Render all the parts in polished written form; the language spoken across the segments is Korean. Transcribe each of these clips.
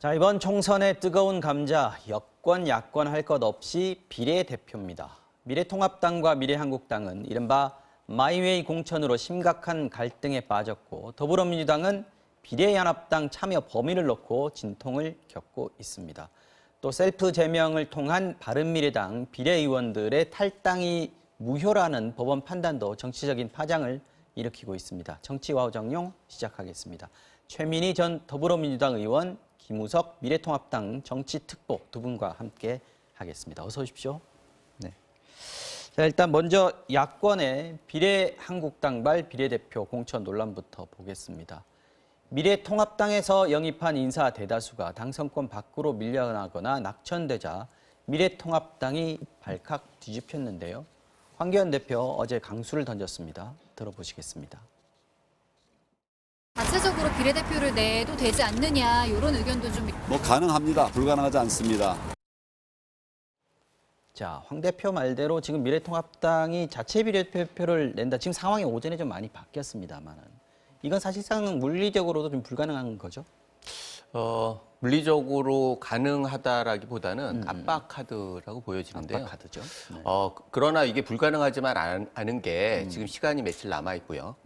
자, 이번 총선의 뜨거운 감자, 여권, 야권 할 것 없이 비례대표입니다. 미래통합당과 미래한국당은 이른바 마이웨이 공천으로 심각한 갈등에 빠졌고 더불어민주당은 비례연합당 참여 범위를 놓고 진통을 겪고 있습니다. 또 셀프 제명을 통한 바른미래당 비례의원들의 탈당이 무효라는 법원 판단도 정치적인 파장을 일으키고 있습니다. 정치와우 정용 시작하겠습니다. 최민희 전 더불어민주당 의원, 김우석 미래통합당 정치특보 두 분과 함께 하겠습니다. 어서 오십시오. 네. 자, 일단 먼저 야권의 비례한국당발 비례대표 공천 논란부터 보겠습니다. 미래통합당에서 영입한 인사 대다수가 당선권 밖으로 밀려나거나 낙천되자 미래통합당이 발칵 뒤집혔는데요. 황교안 대표 어제 강수를 던졌습니다. 들어보시겠습니다. 자체적으로 비례대표를 내도 되지 않느냐 이런 의견도 좀 가능합니다. 불가능하지 않습니다. 자, 황 대표 말대로 지금 미래통합당이 자체 비례대표를 낸다. 지금 상황이 오전에 좀 많이 바뀌었습니다만은 이건 사실상 물리적으로도 좀 불가능한 거죠? 물리적으로 가능하다라기보다는 압박 카드라고 보여지는데요. 압박 카드죠. 네. 그러나 이게 불가능하지만 않은 게 지금 시간이 며칠 남아 있고요.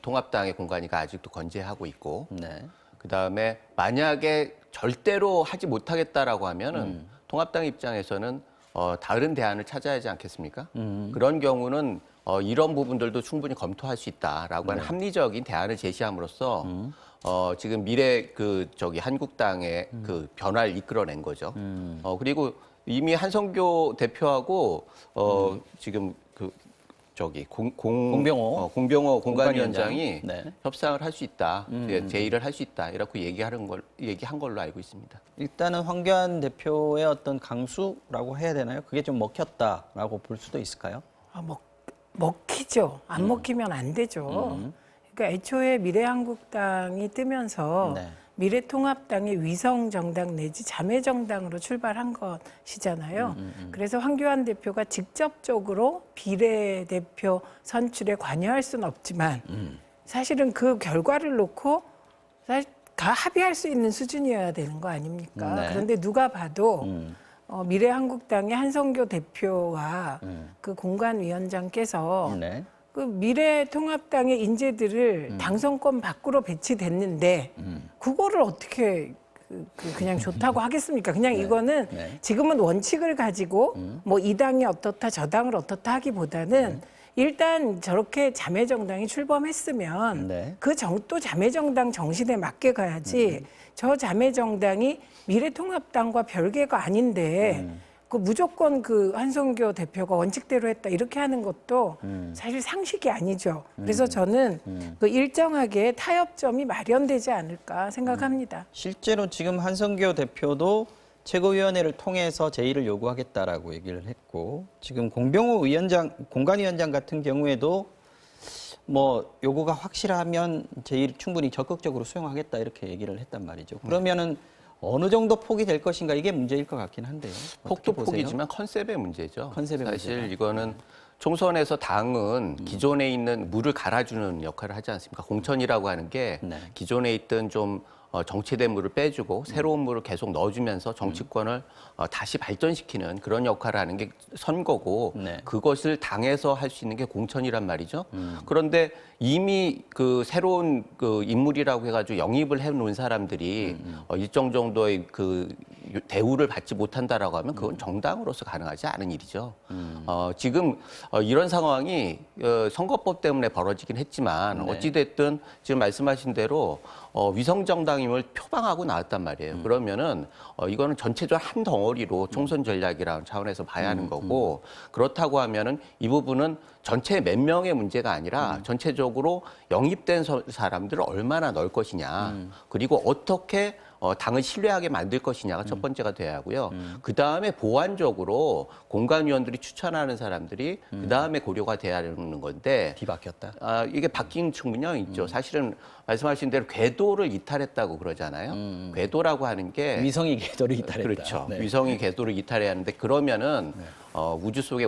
통합당의 공관위가 아직도 건재하고 있고, 네. 그다음에 만약에 절대로 하지 못하겠다라고 하면은 통합당 입장에서는 다른 대안을 찾아야 하지 않겠습니까? 그런 경우는 이런 부분들도 충분히 검토할 수 있다라고 하는 합리적인 대안을 제시함으로써 지금 한국당의 그 변화를 이끌어낸 거죠. 그리고 이미 한성교 대표하고 지금 공병호 공관위원장이 네. 협상을 할 수 있다, 제의를 할 수 있다 이렇게 얘기한 걸로 알고 있습니다. 일단은 황교안 대표의 어떤 강수라고 해야 되나요? 그게 좀 먹혔다라고 볼 수도 있을까요? 먹히죠. 안 먹히면 안 되죠. 그러니까 애초에 미래한국당이 뜨면서 네. 미래통합당이 위성정당 내지 자매정당으로 출발한 것이잖아요. 그래서 황교안 대표가 직접적으로 비례대표 선출에 관여할 수는 없지만 사실은 그 결과를 놓고 사실 다 합의할 수 있는 수준이어야 되는 거 아닙니까? 네. 그런데 누가 봐도 미래한국당의 한성교 대표와 그 공관위원장께서 네. 그 미래통합당의 인재들을 당선권 밖으로 배치됐는데 그거를 어떻게 그냥 좋다고 하겠습니까? 그냥 이거는 네. 지금은 원칙을 가지고 뭐 이 당이 어떻다 저 당을 어떻다 하기보다는 일단 저렇게 자매정당이 출범했으면 네. 또 자매정당 정신에 맞게 가야지 저 자매정당이 미래통합당과 별개가 아닌데 그 무조건 그 한성교 대표가 원칙대로 했다 이렇게 하는 것도 사실 상식이 아니죠. 그래서 저는 그 일정하게 타협점이 마련되지 않을까 생각합니다. 실제로 지금 한성교 대표도 최고위원회를 통해서 제의를 요구하겠다라고 얘기를 했고 지금 공관위원장 같은 경우에도 뭐 요구가 확실하면 제의를 충분히 적극적으로 수용하겠다 이렇게 얘기를 했단 말이죠. 그러면은 어느 정도 폭이 될 것인가 이게 문제일 것 같긴 한데요. 폭도 폭이지만 컨셉의 문제죠. 컨셉의 사실 문제다. 이거는 총선에서 당은 기존에 있는 물을 갈아주는 역할을 하지 않습니까? 공천이라고 하는 게 네. 기존에 있던 좀 정체된 물을 빼주고 새로운 물을 계속 넣어주면서 정치권을 다시 발전시키는 그런 역할을 하는 게 선거고 네. 그것을 당에서 할 수 있는 게 공천이란 말이죠. 그런데 이미 그 새로운 그 인물이라고 해가지고 영입을 해놓은 사람들이 일정 정도의 그 대우를 받지 못한다라고 하면 그건 정당으로서 가능하지 않은 일이죠. 지금 이런 상황이 선거법 때문에 벌어지긴 했지만 네. 어찌됐든 지금 말씀하신 대로 위성정당임을 표방하고 나왔단 말이에요. 그러면은 이거는 전체적으로 한 덩어리로 총선 전략이라는 차원에서 봐야 하는 거고 그렇다고 하면은 이 부분은 전체 몇 명의 문제가 아니라 전체적으로 영입된 사람들을 얼마나 넣을 것이냐 그리고 어떻게 당을 신뢰하게 만들 것이냐가 첫 번째가 돼야 하고요. 그다음에 보완적으로 공관위원들이 추천하는 사람들이 그다음에 고려가 돼야 하는 건데 뒤바뀌었다. 이게 바뀐 측면이 있죠. 사실은 말씀하신 대로 궤도를 이탈했다고 그러잖아요. 궤도라고 하는 게 위성이 궤도를 이탈했다. 그렇죠. 네. 위성이 궤도를 이탈해야 하는데 그러면은 우주 속에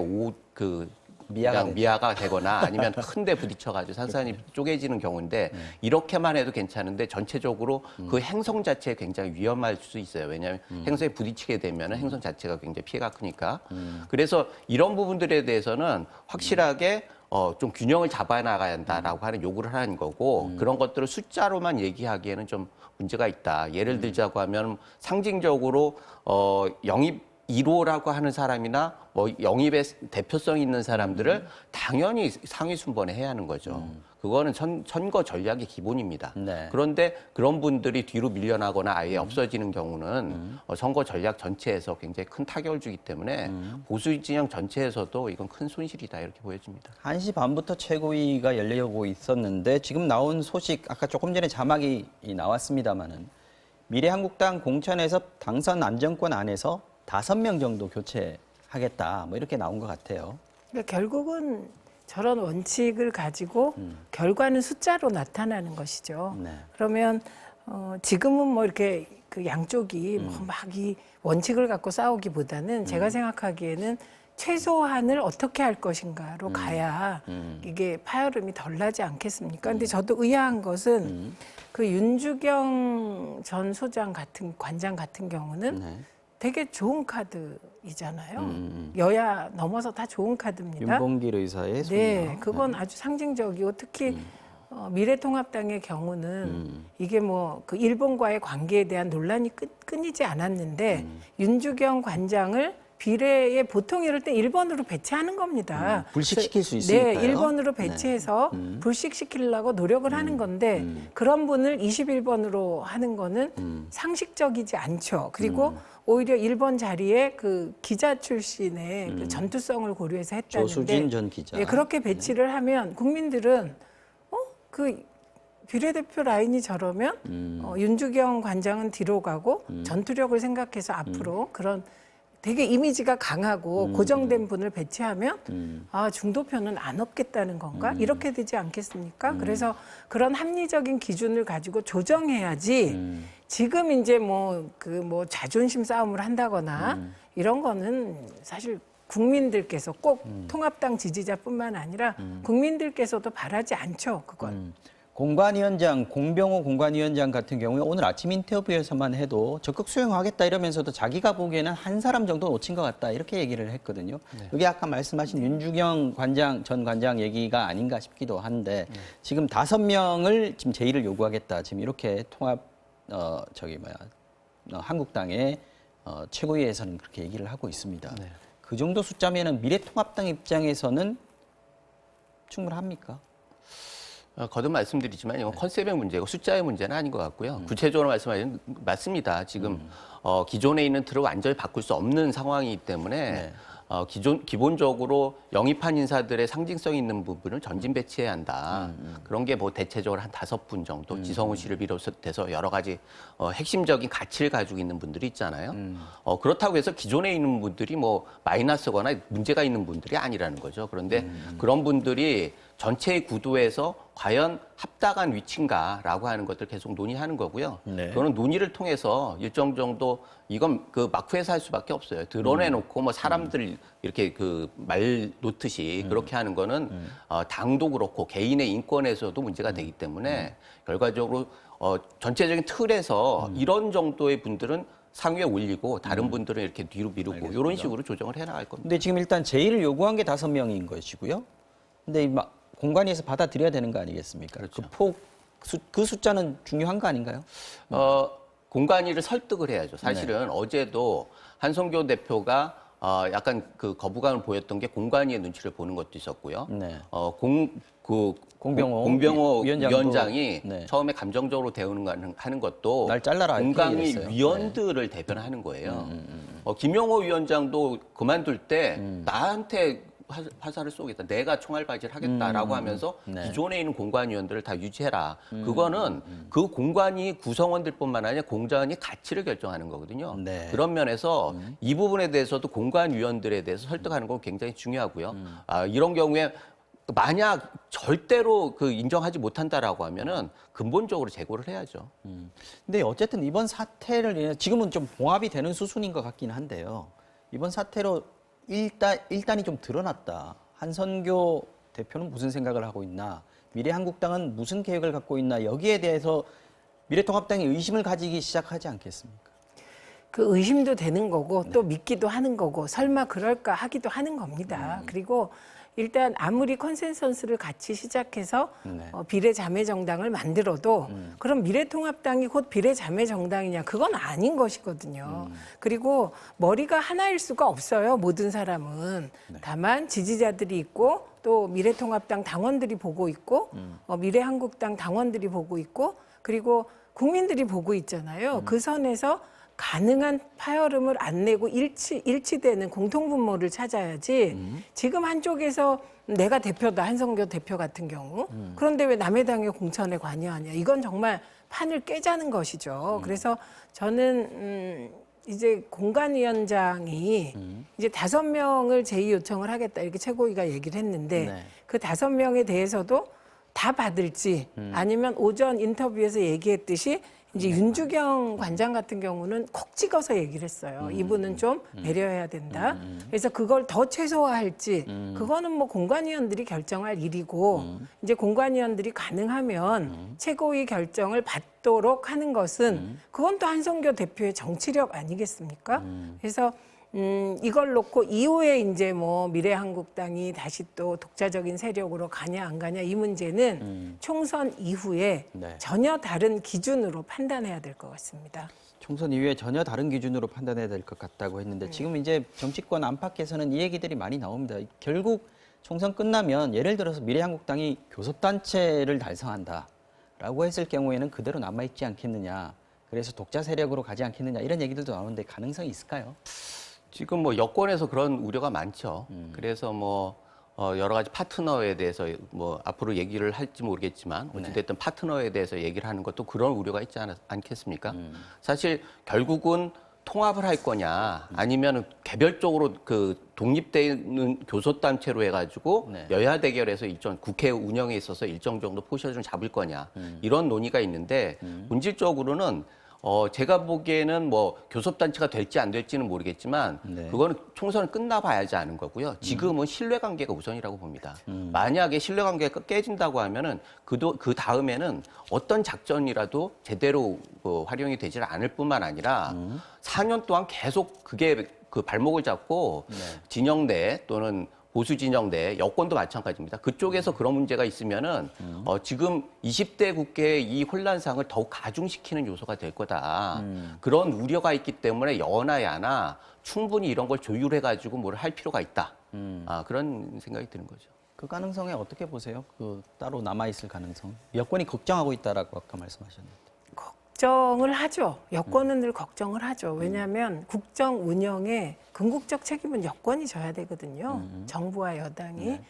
미아가 미아가 되거나 아니면 큰 데 부딪혀가지고 산산이 쪼개지는 경우인데 이렇게만 해도 괜찮은데 전체적으로 그 행성 자체에 굉장히 위험할 수 있어요. 왜냐하면 행성에 부딪히게 되면 행성 자체가 굉장히 피해가 크니까. 그래서 이런 부분들에 대해서는 확실하게 좀 균형을 잡아 나가야 한다라고 하는 요구를 하는 거고 그런 것들을 숫자로만 얘기하기에는 좀 문제가 있다. 예를 들자고 하면 상징적으로 영입 1호라고 하는 사람이나 뭐 영입의 대표성 있는 사람들을 당연히 상위 순번에 해야 하는 거죠. 그거는 선거 전략의 기본입니다. 네. 그런데 그런 분들이 뒤로 밀려나거나 아예 없어지는 경우는 선거 전략 전체에서 굉장히 큰 타격을 주기 때문에 보수 진영 전체에서도 이건 큰 손실이다 이렇게 보여집니다. 1시 반부터 최고위가 열리고 있었는데 지금 나온 소식 아까 조금 전에 자막이 나왔습니다마는 미래한국당 공천에서 당선 안정권 안에서 5명 정도 교체하겠다 뭐 이렇게 나온 것 같아요. 그러니까 결국은 저런 원칙을 가지고 결과는 숫자로 나타나는 것이죠. 네. 그러면 지금은 뭐 이렇게 그 양쪽이 뭐 막 이 원칙을 갖고 싸우기보다는 제가 생각하기에는 최소한을 어떻게 할 것인가로 가야 이게 파열음이 덜 나지 않겠습니까? 근데 저도 의아한 것은 그 윤주경 전 소장 같은 관장 같은 경우는 네. 되게 좋은 카드이잖아요. 여야 넘어서 다 좋은 카드입니다. 윤봉길 의사의 네, 손녀. 그건 아주 상징적이고 특히 미래통합당의 경우는 이게 뭐 그 일본과의 관계에 대한 논란이 끊이지 않았는데 윤주경 관장을 비례에 보통 이럴 때 1번으로 배치하는 겁니다. 불식시킬 수 있으니까요. 네, 1번으로 배치해서 불식시키려고 노력을 하는 건데 그런 분을 21번으로 하는 거는 상식적이지 않죠. 그리고 오히려 1번 자리에 그 기자 출신의 그 전투성을 고려해서 했다는데 조수진 전 기자. 예, 그렇게 배치를 하면 국민들은 그 비례대표 라인이 저러면 윤주경 관장은 뒤로 가고 전투력을 생각해서 앞으로 그런 되게 이미지가 강하고 고정된 분을 배치하면 아 중도표는 안 얻겠다는 건가 이렇게 되지 않겠습니까? 그래서 그런 합리적인 기준을 가지고 조정해야지 지금 이제 뭐 자존심 싸움을 한다거나 이런 거는 사실 국민들께서 꼭 통합당 지지자뿐만 아니라 국민들께서도 바라지 않죠. 그건. 공관위원장, 공병호 공관위원장 같은 경우에 오늘 아침 인터뷰에서만 해도 적극 수용하겠다 이러면서도 자기가 보기에는 한 사람 정도 놓친 것 같다 이렇게 얘기를 했거든요. 이게 아까 말씀하신 윤주경 전 관장 얘기가 아닌가 싶기도 한데 지금 5명을 지금 제의를 요구하겠다 지금 이렇게 한국당의 최고위에서는 그렇게 얘기를 하고 있습니다. 네. 그 정도 숫자면은 미래통합당 입장에서는 충분합니까? 거듭 말씀드리지만 이건 컨셉의 문제고 숫자의 문제는 아닌 것 같고요. 구체적으로 말씀하시면 맞습니다. 지금 기존에 있는 틀을 완전히 바꿀 수 없는 상황이기 때문에 기본적으로 영입한 인사들의 상징성 있는 부분을 전진 배치해야 한다. 그런 게 뭐 대체적으로 한 5분 정도 지성우 씨를 비롯해서 여러 가지 핵심적인 가치를 가지고 있는 분들이 있잖아요. 그렇다고 해서 기존에 있는 분들이 뭐 마이너스거나 문제가 있는 분들이 아니라는 거죠. 그런데 그런 분들이 전체의 구도에서 과연 합당한 위치인가라고 하는 것들 계속 논의하는 거고요. 네. 그거는 논의를 통해서 일정 정도 이건 그 마쿠에서 할 수밖에 없어요. 드러내놓고 뭐 사람들 이렇게 그 말 놓듯이 그렇게 하는 거는 당도 그렇고 개인의 인권에서도 문제가 되기 때문에 결과적으로 전체적인 틀에서 이런 정도의 분들은 상위에 올리고 다른 분들은 이렇게 뒤로 미루고 알겠습니다. 이런 식으로 조정을 해나갈 겁니다. 근데 지금 일단 제의를 요구한 게 5명인 것이고요. 근데 공관위에서 받아들여야 되는 거 아니겠습니까? 그렇죠. 그 숫자는 중요한 거 아닌가요? 공관위를 설득을 해야죠. 사실은 어제도 한성교 대표가 약간 그 거부감을 보였던 게 공관위의 눈치를 보는 것도 있었고요. 네. 공병호 위원장이 네. 처음에 감정적으로 하는 것도 날 잘라라 이렇게 공관위 얘기했어요. 위원들을 대변하는 거예요. 김용호 위원장도 그만둘 때 나한테 화살을 쏘겠다. 내가 총알바지를 하겠다라고 하면서 네. 기존에 있는 공관위원들을 다 유지해라. 그거는 그 공관위 구성원들뿐만 아니라 공관위 가치를 결정하는 거거든요. 네. 그런 면에서 이 부분에 대해서도 공관위원들에 대해서 설득하는 건 굉장히 중요하고요. 이런 경우에 만약 절대로 그 인정하지 못한다라고 하면은 근본적으로 재고를 해야죠. 근데 어쨌든 이번 사태를 인해 지금은 좀 봉합이 되는 수순인 것 같긴 한데요. 이번 사태로 일단이 좀 드러났다 한선교 대표는 무슨 생각을 하고 있나, 미래한국당은 무슨 계획을 갖고 있나, 여기에 대해서 미래통합당이 의심을 가지기 시작하지 않겠습니까? 그 의심도 되는 거고 또 믿기도 하는 거고 설마 그럴까 하기도 하는 겁니다. 그리고 일단 아무리 컨센서스를 같이 시작해서 네. 비례자매정당을 만들어도 그럼 미래통합당이 곧 비례자매정당이냐, 그건 아닌 것이거든요. 그리고 머리가 하나일 수가 없어요, 모든 사람은. 다만 지지자들이 있고 또 미래통합당 당원들이 보고 있고 미래한국당 당원들이 보고 있고 그리고 국민들이 보고 있잖아요. 그 선에서 가능한 파열음을 안 내고 일치되는 공통분모를 찾아야지. 지금 한쪽에서 내가 대표다, 한성교 대표 같은 경우. 그런데 왜 남의 당의 공천에 관여하냐. 이건 정말 판을 깨자는 것이죠. 그래서 저는 이제 공관위원장이 이제 5명을 제의 요청을 하겠다, 이렇게 최고위가 얘기를 했는데 네. 그 5명에 대해서도 다 받을지 아니면 오전 인터뷰에서 얘기했듯이 이제 윤주경 관장 같은 경우는 콕 찍어서 얘기를 했어요. 이분은 좀 배려해야 된다. 그래서 그걸 더 최소화할지 그거는 뭐 공관위원들이 결정할 일이고 이제 공관위원들이 가능하면 최고위 결정을 받도록 하는 것은 그건 또 한성교 대표의 정치력 아니겠습니까? 그래서 이걸 놓고 이후에 이제 뭐 미래한국당이 다시 또 독자적인 세력으로 가냐 안 가냐, 이 문제는 총선 이후에 네. 전혀 다른 기준으로 판단해야 될 것 같습니다. 총선 이후에 전혀 다른 기준으로 판단해야 될 것 같다고 했는데 지금 이제 정치권 안팎에서는 이 얘기들이 많이 나옵니다. 결국 총선 끝나면 예를 들어서 미래한국당이 교섭단체를 달성한다라고 했을 경우에는 그대로 남아있지 않겠느냐. 그래서 독자 세력으로 가지 않겠느냐, 이런 얘기들도 나오는데 가능성이 있을까요? 지금 뭐 여권에서 그런 우려가 많죠. 그래서 뭐 여러 가지 파트너에 대해서 뭐 앞으로 얘기를 할지 모르겠지만 어찌됐든 파트너에 대해서 얘기를 하는 것도 그런 우려가 있지 않겠습니까? 사실 결국은 통합을 할 거냐 아니면 개별적으로 그 독립되는 교섭단체로 해가지고 네. 여야 대결에서 일정 국회 운영에 있어서 일정 정도 포션을 잡을 거냐 이런 논의가 있는데 본질적으로는 제가 보기에는 뭐 교섭단체가 될지 안 될지는 모르겠지만 네. 그거는 총선을 끝나봐야지 아는 거고요. 지금은 신뢰관계가 우선이라고 봅니다. 만약에 신뢰관계가 깨진다고 하면은 그 다음에는 어떤 작전이라도 제대로 활용이 되질 않을 뿐만 아니라 4년 동안 계속 그게 그 발목을 잡고 네. 진영 내 또는 보수 진영 내 여권도 마찬가지입니다. 그쪽에서 그런 문제가 있으면은 지금 20대 국회의 이 혼란상을 더욱 가중시키는 요소가 될 거다. 그런 우려가 있기 때문에 여나 야나 충분히 이런 걸 조율해가지고 뭘 할 필요가 있다. 그런 생각이 드는 거죠. 그 가능성에 어떻게 보세요? 그 따로 남아있을 가능성? 여권이 걱정하고 있다라고 아까 말씀하셨는데. 걱정을 하죠. 여권은 늘 걱정을 하죠. 왜냐하면 국정 운영에 궁극적 책임은 여권이 져야 되거든요. 정부와 여당이. 네.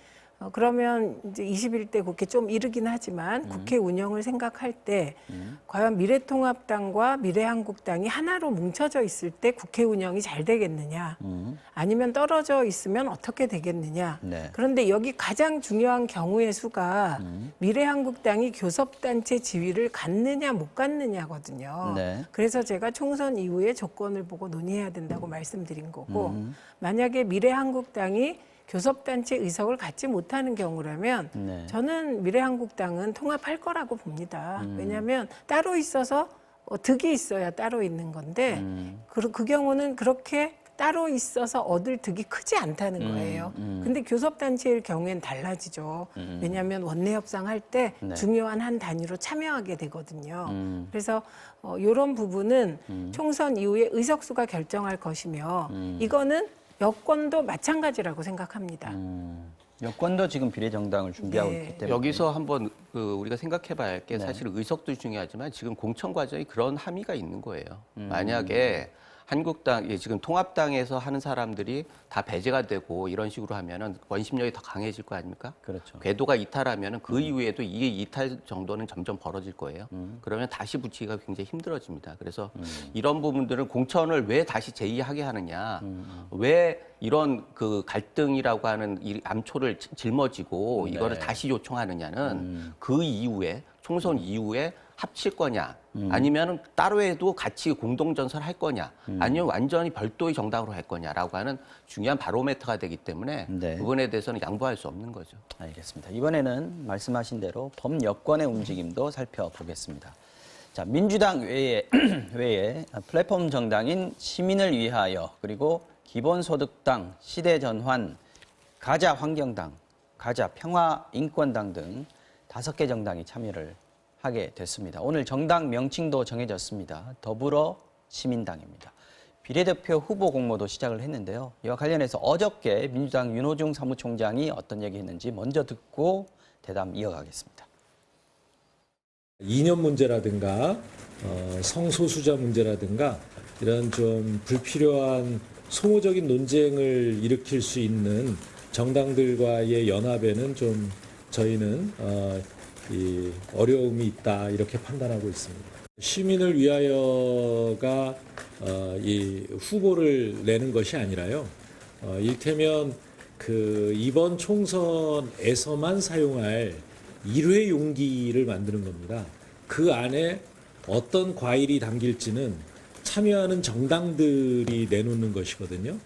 그러면 이제 21대 국회 좀 이르긴 하지만 국회 운영을 생각할 때 과연 미래통합당과 미래한국당이 하나로 뭉쳐져 있을 때 국회 운영이 잘 되겠느냐, 아니면 떨어져 있으면 어떻게 되겠느냐. 네. 그런데 여기 가장 중요한 경우의 수가 미래한국당이 교섭단체 지위를 갖느냐 못 갖느냐거든요. 네. 그래서 제가 총선 이후에 조건을 보고 논의해야 된다고 말씀드린 거고, 만약에 미래한국당이 교섭단체 의석을 갖지 못하는 경우라면 네. 저는 미래한국당은 통합할 거라고 봅니다. 왜냐하면 따로 있어서 득이 있어야 따로 있는 건데 그 경우는 그렇게 따로 있어서 얻을 득이 크지 않다는 거예요. 근데 교섭단체일 경우엔 달라지죠. 왜냐하면 원내협상 할 때 네. 중요한 한 단위로 참여하게 되거든요. 그래서 이런 부분은 총선 이후에 의석수가 결정할 것이며 이거는 여권도 마찬가지라고 생각합니다. 여권도 지금 비례정당을 준비하고 네. 있기 때문에. 여기서 한번 우리가 생각해봐야 할 게 네. 사실 의석도 중요하지만 지금 공천 과정이 그런 함의가 있는 거예요. 만약에 한국당, 지금 통합당에서 하는 사람들이 다 배제가 되고 이런 식으로 하면은 원심력이 더 강해질 거 아닙니까? 그렇죠. 궤도가 이탈하면은 그 이후에도 이게 이탈 정도는 점점 벌어질 거예요. 그러면 다시 붙이기가 굉장히 힘들어집니다. 그래서 이런 부분들은 공천을 왜 다시 제의하게 하느냐, 왜 이런 그 갈등이라고 하는 이 암초를 짊어지고 네. 이거를 다시 요청하느냐는 그 이후에 총선 이후에 합칠 거냐, 아니면 따로 해도 같이 공동전선을 할 거냐, 아니면 완전히 별도의 정당으로 할 거냐라고 하는 중요한 바로메터가 되기 때문에 네. 부분에 대해서는 양보할 수 없는 거죠. 알겠습니다. 이번에는 말씀하신 대로 범여권의 움직임도 살펴보겠습니다. 자, 민주당 외에 플랫폼 정당인 시민을 위하여, 그리고 기본소득당, 시대전환, 가자 환경당, 가자 평화인권당 등 5개 정당이 참여를 하게 됐습니다. 오늘 정당 명칭도 정해졌습니다. 더불어시민당입니다. 비례대표 후보 공모도 시작을 했는데요. 이와 관련해서 어저께 민주당 윤호중 사무총장이 어떤 얘기했는지 먼저 듣고 대담 이어가겠습니다. 이념 문제라든가 성소수자 문제라든가 이런 좀 불필요한 소모적인 논쟁을 일으킬 수 있는 정당들과의 연합에는 좀 저희는 이 어려움이 있다 이렇게 판단하고 있습니다. 시민을 위하여가 이 후보를 내는 것이 아니라요. 이를테면 그 이번 총선에서만 사용할 일회 용기를 만드는 겁니다. 그 안에 어떤 과일이 담길지는 참여하는 정당들이 내놓는 것이거든요.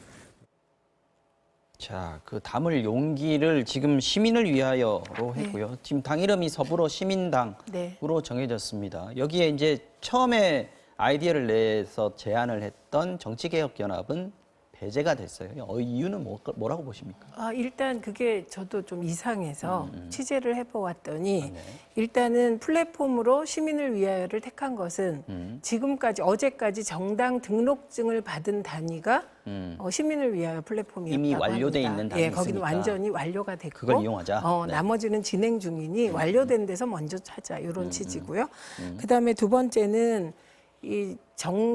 자, 그 담을 용기를 지금 시민을 위하여로 했고요. 지금 당 이름이 서불어 시민당으로 네. 정해졌습니다. 여기에 이제 처음에 아이디어를 내서 제안을 했던 정치개혁연합은 배제가 됐어요. 이유는 뭐라고 보십니까? 일단 그게 저도 좀 이상해서 취재를 해보았더니 네. 일단은 플랫폼으로 시민을 위하여를 택한 것은 지금까지 어제까지 정당 등록증을 받은 단위가 시민을 위하여 플랫폼이었다고 이미 완료돼 합니다. 있는 단위 예, 거기는 있으니까. 완전히 완료가 됐고 그걸 이용하자. 네. 나머지는 진행 중이니 완료된 데서 먼저 찾아 이런 취지고요. 그다음에 두 번째는 이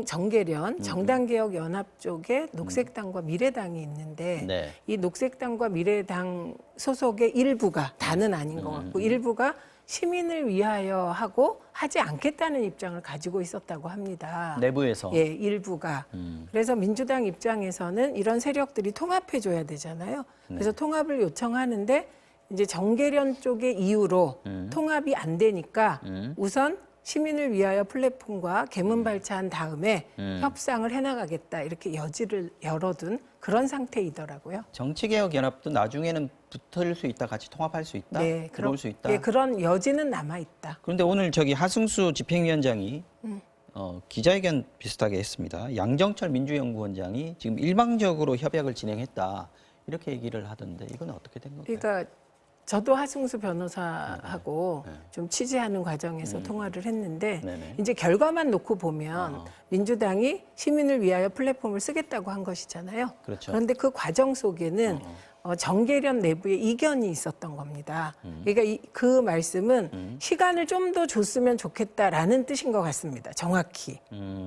정계련 정당개혁연합 쪽에 녹색당과 미래당이 있는데 네. 이 녹색당과 미래당 소속의 일부가 다는 아닌 것 같고 일부가 시민을 위하여 하고 하지 않겠다는 입장을 가지고 있었다고 합니다. 내부에서. 예, 일부가. 그래서 민주당 입장에서는 이런 세력들이 통합해 줘야 되잖아요. 그래서 통합을 요청하는데 이제 정계련 쪽의 이유로 통합이 안 되니까 우선 시민을 위하여 플랫폼과 개문발차한 다음에 협상을 해나가겠다 이렇게 여지를 열어둔 그런 상태이더라고요. 정치개혁연합도 나중에는 붙을 수 있다, 같이 통합할 수 있다, 들어올 수 있다. 예, 그런 여지는 남아 있다. 그런데 오늘 하승수 집행위원장이 기자회견 비슷하게 했습니다. 양정철 민주연구원장이 지금 일방적으로 협약을 진행했다 이렇게 얘기를 하던데 이건 어떻게 된 건가요? 그러니까 저도 하승수 변호사하고 좀 취재하는 과정에서 통화를 했는데 네네. 이제 결과만 놓고 보면 민주당이 시민을 위하여 플랫폼을 쓰겠다고 한 것이잖아요. 그렇죠. 그런데 그 과정 속에는 정계련 내부에 이견이 있었던 겁니다. 그러니까 그 말씀은 시간을 좀 더 줬으면 좋겠다라는 뜻인 것 같습니다. 정확히.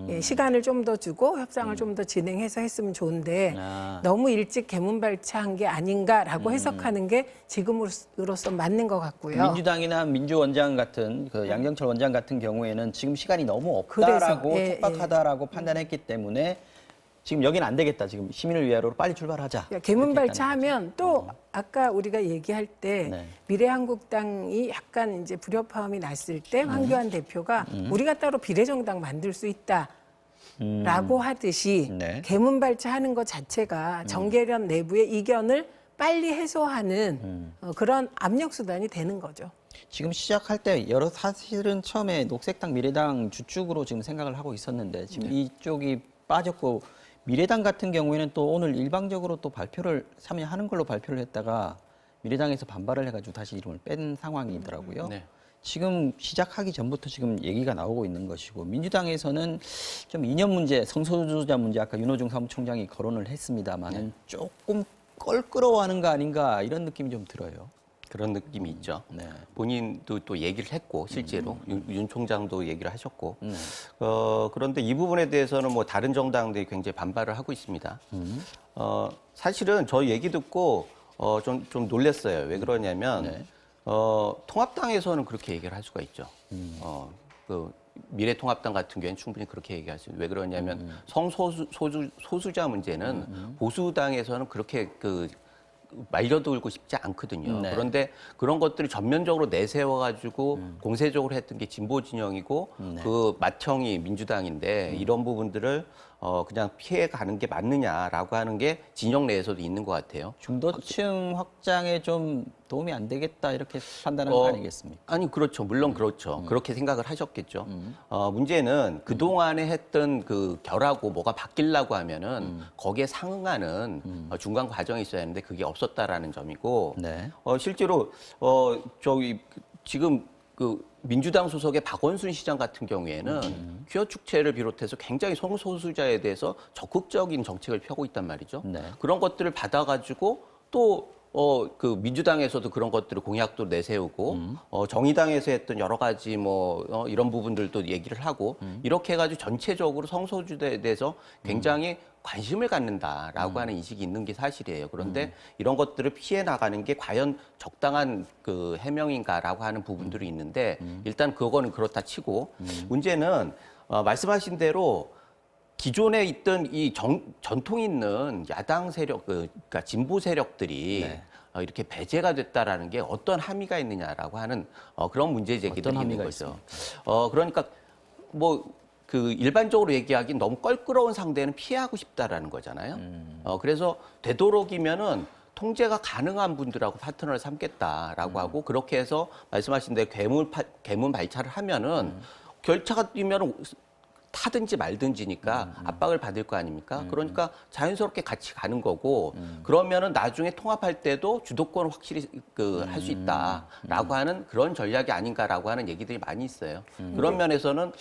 예, 시간을 좀 더 주고 협상을 좀 더 진행해서 했으면 좋은데 너무 일찍 개문발차한 게 아닌가라고 해석하는 게 지금으로서 맞는 것 같고요. 민주당이나 민주원장 같은 그 양정철 원장 같은 경우에는 지금 시간이 너무 없다라고 그래서, 촉박하다라고 판단했기 때문에 지금 여기는 안 되겠다. 지금 시민을 위하여로 빨리 출발하자. 그러니까 개문발차하면 또 아까 우리가 얘기할 때 네. 미래한국당이 약간 이제 불협화음이 났을 때 황교안 대표가 우리가 따로 비례정당 만들 수 있다라고 하듯이 네. 개문발차하는 것 자체가 정계련 내부의 이견을 빨리 해소하는 그런 압력 수단이 되는 거죠. 지금 시작할 때 사실은 처음에 녹색당, 미래당 주축으로 지금 생각을 하고 있었는데 지금 이쪽이 빠졌고 미래당 같은 경우에는 또 오늘 일방적으로 또 참여하는 걸로 발표를 했다가 미래당에서 반발을 해가지고 다시 이름을 뺀 상황이더라고요. 네. 지금 시작하기 전부터 지금 얘기가 나오고 있는 것이고 민주당에서는 좀 이념 문제, 성소수자 문제 아까 윤호중 사무총장이 거론을 했습니다만은 조금 껄끄러워하는 거 아닌가 이런 느낌이 좀 들어요. 그런 느낌이 있죠. 네. 본인도 또 얘기를 했고 실제로 윤 총장도 얘기를 하셨고 네. 그런데 이 부분에 대해서는 뭐 다른 정당들이 굉장히 반발을 하고 있습니다. 사실은 저 얘기 듣고 좀 놀랐어요. 왜 그러냐면 네. 통합당에서는 그렇게 얘기를 할 수가 있죠. 그 미래통합당 같은 경우에는 충분히 그렇게 얘기할 수 있어요. 왜 그러냐면 성소수자 문제는 보수당에서는 그렇게 말려들고 싶지 않거든요. 네. 그런데 그런 것들이 전면적으로 내세워가지고 공세적으로 했던 게 진보 진영이고 네. 그 맏형이 민주당인데 이런 부분들을 그냥 피해가는 게 맞느냐라고 하는 게 진영 내에서도 있는 것 같아요. 중도층 확장에 좀 도움이 안 되겠다 이렇게 판단하는 거 아니겠습니까? 아니 그렇죠. 물론 그렇죠. 그렇게 생각을 하셨겠죠. 문제는 그동안에 했던 그 결하고 뭐가 바뀌려고 하면은 거기에 상응하는 중간 과정이 있어야 하는데 그게 없었다라는 점이고 네. 실제로 저기 지금 그 민주당 소속의 박원순 시장 같은 경우에는 퀴어 축제를 비롯해서 굉장히 성소수자에 대해서 적극적인 정책을 펴고 있단 말이죠. 네. 그런 것들을 받아가지고 또 그 민주당에서도 그런 것들을 공약도 내세우고 정의당에서 했던 여러 가지 이런 부분들도 얘기를 하고 이렇게 해가지고 전체적으로 성소수자에 대해서 굉장히 관심을 갖는다라고 하는 인식이 있는 게 사실이에요. 그런데 이런 것들을 피해 나가는 게 과연 적당한 그 해명인가라고 하는 부분들이 있는데 일단 그거는 그렇다 치고 문제는 말씀하신 대로 기존에 있던 이 전통 있는 야당 세력, 그러니까 진보 세력들이 네. 이렇게 배제가 됐다라는 게 어떤 함의가 있느냐라고 하는 그런 문제 제기들이 어떤 있는 함의가 거죠. 그러니까 그 일반적으로 얘기하기 너무 껄끄러운 상대는 피하고 싶다라는 거잖아요. 그래서 되도록이면은 통제가 가능한 분들하고 파트너를 삼겠다라고 하고 그렇게 해서 말씀하신 대로 괴문 발차를 하면은 결차가 뛰면 타든지 말든지니까 압박을 받을 거 아닙니까? 그러니까 자연스럽게 같이 가는 거고 그러면은 나중에 통합할 때도 주도권을 확실히 할 수 있다라고 하는 그런 전략이 아닌가라고 하는 얘기들이 많이 있어요. 그런 면에서는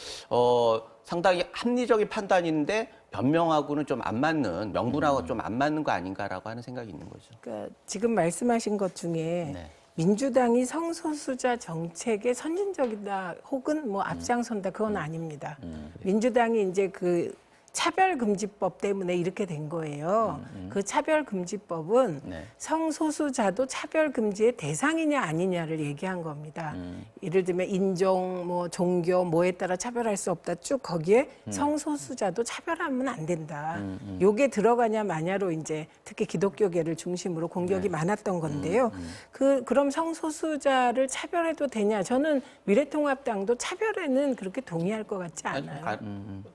상당히 합리적인 판단인데 변명하고는 좀 안 맞는 명분하고 좀 안 맞는 거 아닌가라고 하는 생각이 있는 거죠. 그러니까 지금 말씀하신 것 중에 네. 민주당이 성소수자 정책에 선진적이다 혹은 뭐 앞장선다 그건 아닙니다. 민주당이 이제 그 차별금지법 때문에 이렇게 된 거예요. 그 차별금지법은 네. 성소수자도 차별금지의 대상이냐 아니냐를 얘기한 겁니다. 예를 들면 인종, 뭐 종교, 뭐에 따라 차별할 수 없다. 쭉 거기에 성소수자도 차별하면 안 된다. 요게 들어가냐 마냐로 이제 특히 기독교계를 중심으로 공격이 많았던 건데요. 그럼 성소수자를 차별해도 되냐? 저는 미래통합당도 차별에는 그렇게 동의할 것 같지 않아요.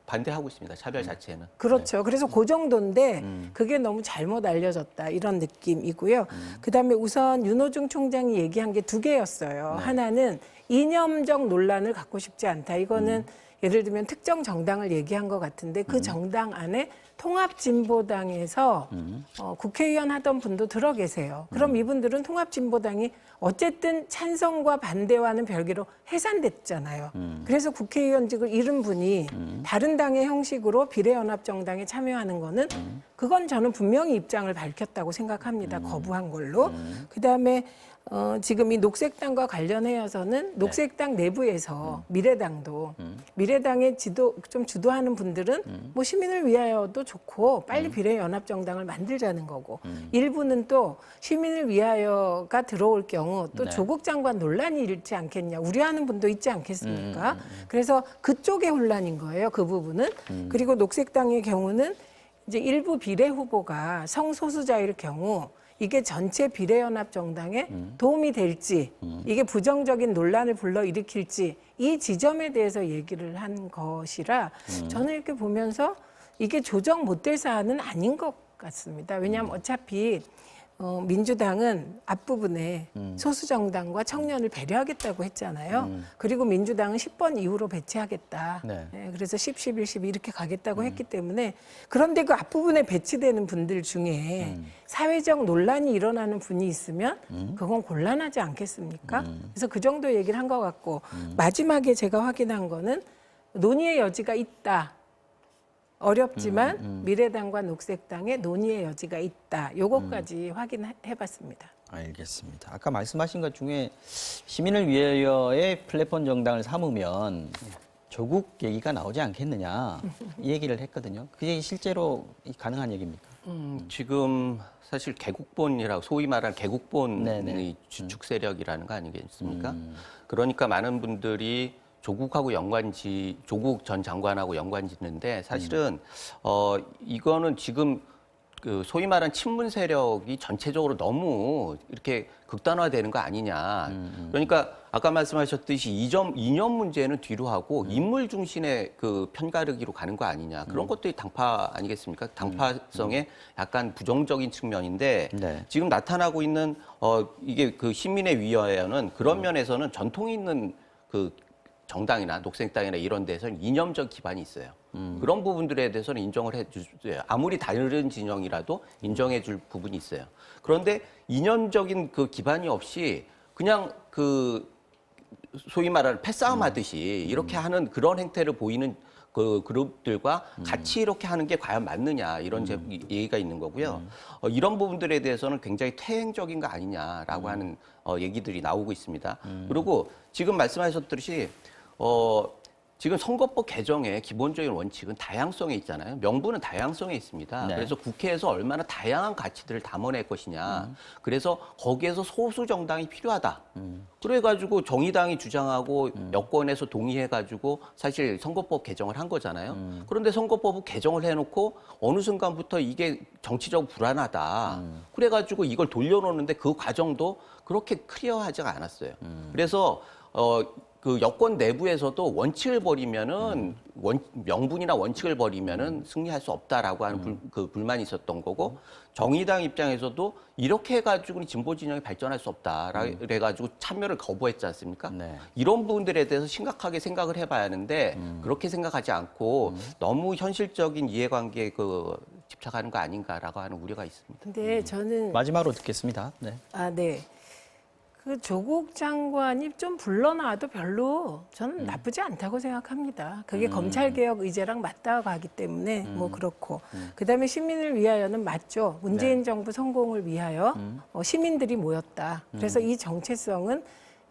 반대하고 있습니다. 차별 자체는. 그렇죠. 그래서 그 정도인데 그게 너무 잘못 알려졌다 이런 느낌이고요. 그다음에 우선 윤호중 총장이 얘기한 게 두 개였어요. 하나는 이념적 논란을 갖고 싶지 않다. 이거는 예를 들면 특정 정당을 얘기한 것 같은데 그 정당 안에 통합진보당에서 국회의원 하던 분도 들어 계세요. 그럼 이분들은 통합진보당이 어쨌든 찬성과 반대와는 별개로 해산됐잖아요. 그래서 국회의원직을 잃은 분이 다른 당의 형식으로 비례연합정당에 참여하는 거는 그건 저는 분명히 입장을 밝혔다고 생각합니다. 거부한 걸로. 그다음에 지금 이 녹색당과 관련해서는 녹색당 내부에서 미래당도 미래당의 좀 주도하는 분들은 뭐 시민을 위하여도 좋고 빨리 비례연합정당을 만들자는 거고 일부는 또 시민을 위하여가 들어올 경우 또 네. 조국 장관 논란이 일지 않겠냐 우려하는 분도 있지 않겠습니까? 그래서 그쪽의 혼란인 거예요. 그 부분은. 그리고 녹색당의 경우는 이제 일부 비례 후보가 성소수자일 경우 이게 전체 비례연합 정당에 도움이 될지 이게 부정적인 논란을 불러일으킬지 이 지점에 대해서 얘기를 한 것이라 저는 이렇게 보면서 이게 조정 못 될 사안은 아닌 것 같습니다. 왜냐하면 어차피 민주당은 앞부분에 소수정당과 청년을 배려하겠다고 했잖아요. 그리고 민주당은 10번 이후로 배치하겠다. 네. 네, 그래서 10, 11, 12 이렇게 가겠다고 했기 때문에 그런데 그 앞부분에 배치되는 분들 중에 사회적 논란이 일어나는 분이 있으면 그건 곤란하지 않겠습니까? 그래서 그 정도 얘기를 한 것 같고 마지막에 제가 확인한 거는 논의의 여지가 있다. 어렵지만 미래당과 녹색당의 논의의 여지가 있다. 요것까지 확인해봤습니다. 알겠습니다. 아까 말씀하신 것 중에 시민을 위하여의 플랫폼 정당을 삼으면 조국 얘기가 나오지 않겠느냐 이 얘기를 했거든요. 그게 실제로 가능한 얘기입니까? 지금 사실 개국본이라고 소위 말하는 개국본의 네네. 주축 세력이라는 거 아니겠습니까? 그러니까 많은 분들이 조국 전 장관하고 연관짓는데 사실은 이거는 지금 그 소위 말하는 친문 세력이 전체적으로 너무 이렇게 극단화되는 거 아니냐. 그러니까 아까 말씀하셨듯이 이념 문제는 뒤로 하고 인물 중심의 그 편가르기로 가는 거 아니냐. 그런 것들이 당파 아니겠습니까? 당파성의 약간 부정적인 측면인데 네. 지금 나타나고 있는 이게 그 시민의 위원회는 그런 면에서는 전통 있는 그 정당이나 녹색당이나 이런 데서는 이념적 기반이 있어요. 그런 부분들에 대해서는 인정을 해주세요. 아무리 다른 진영이라도 인정해 줄 부분이 있어요. 그런데 이념적인 그 기반이 없이 그냥 그 소위 말하는 패싸움 하듯이 이렇게 하는 그런 행태를 보이는 그 그룹들과 같이 이렇게 하는 게 과연 맞느냐 이런 얘기가 있는 거고요. 이런 부분들에 대해서는 굉장히 퇴행적인 거 아니냐라고 하는 얘기들이 나오고 있습니다. 그리고 지금 말씀하셨듯이 지금 선거법 개정의 기본적인 원칙은 다양성에 있잖아요. 명분은 다양성에 있습니다. 네. 그래서 국회에서 얼마나 다양한 가치들을 담아낼 것이냐. 그래서 거기에서 소수 정당이 필요하다. 그래가지고 정의당이 주장하고 여권에서 동의해가지고 사실 선거법 개정을 한 거잖아요. 그런데 선거법을 개정을 해놓고 어느 순간부터 이게 정치적으로 불안하다. 그래가지고 이걸 돌려놓는데 그 과정도 그렇게 클리어하지가 않았어요. 그래서 그 여권 내부에서도 원칙을 버리면은 명분이나 원칙을 버리면은 승리할 수 없다라고 하는 그 불만이 있었던 거고 정의당 입장에서도 이렇게 해가지고는 진보 진영이 발전할 수 없다라고 해가지고 참여를 거부했지 않습니까? 네. 이런 부분들에 대해서 심각하게 생각을 해봐야 하는데 그렇게 생각하지 않고 너무 현실적인 이해관계에 그 집착하는 거 아닌가라고 하는 우려가 있습니다. 근데 저는 마지막으로 듣겠습니다. 네. 네. 그 조국 장관이 좀 불러놔도 별로 저는 나쁘지 않다고 생각합니다. 그게 검찰개혁 의제랑 맞닿아가기 때문에 뭐 그렇고. 그다음에 시민을 위하여는 맞죠. 문재인 정부 성공을 위하여 시민들이 모였다. 그래서 이 정체성은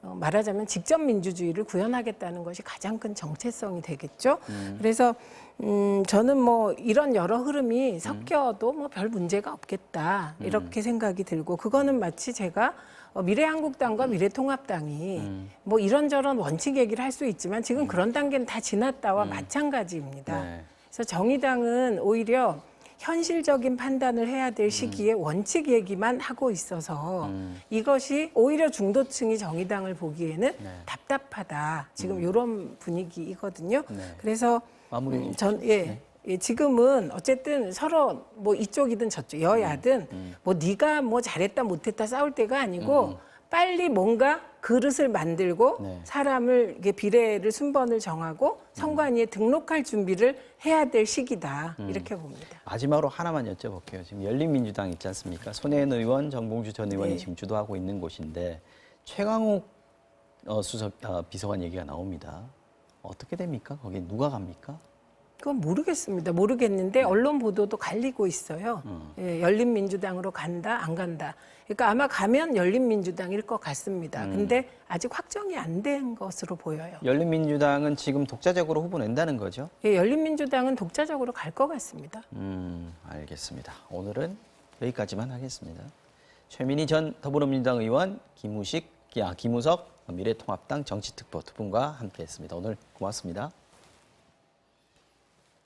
말하자면 직접 민주주의를 구현하겠다는 것이 가장 큰 정체성이 되겠죠. 그래서 저는 뭐 이런 여러 흐름이 섞여도 뭐 별 문제가 없겠다 이렇게 생각이 들고 그거는 마치 제가 미래한국당과 미래통합당이 뭐 이런저런 원칙 얘기를 할 수 있지만 지금 그런 단계는 다 지났다와 마찬가지입니다. 네. 그래서 정의당은 오히려 현실적인 판단을 해야 될 시기에 원칙 얘기만 하고 있어서 이것이 오히려 중도층이 정의당을 보기에는 답답하다. 지금 이런 분위기이거든요. 네. 그래서 마무리 지금은 어쨌든 서로 뭐 이쪽이든 저쪽 여야든 뭐 네가 뭐 잘했다 못했다 싸울 때가 아니고 빨리 뭔가 그릇을 만들고 네. 사람을 이게 비례를 순번을 정하고 선관위에 등록할 준비를 해야 될 시기다 이렇게 봅니다. 마지막으로 하나만 여쭤볼게요. 지금 열린민주당 있지 않습니까? 손혜원 의원, 정봉주 전 의원이 네. 지금 주도하고 있는 곳인데 최강욱 비서관 얘기가 나옵니다. 어떻게 됩니까? 거기 누가 갑니까? 그건 모르겠습니다. 모르겠는데 언론 보도도 갈리고 있어요. 예, 열린민주당으로 간다, 안 간다. 그러니까 아마 가면 열린민주당일 것 같습니다. 근데 아직 확정이 안 된 것으로 보여요. 열린민주당은 지금 독자적으로 후보 낸다는 거죠? 예, 열린민주당은 독자적으로 갈 것 같습니다. 알겠습니다. 오늘은 여기까지만 하겠습니다. 최민희 전 더불어민주당 의원, 김우석 미래통합당 정치특보 두 분과 함께했습니다. 오늘 고맙습니다.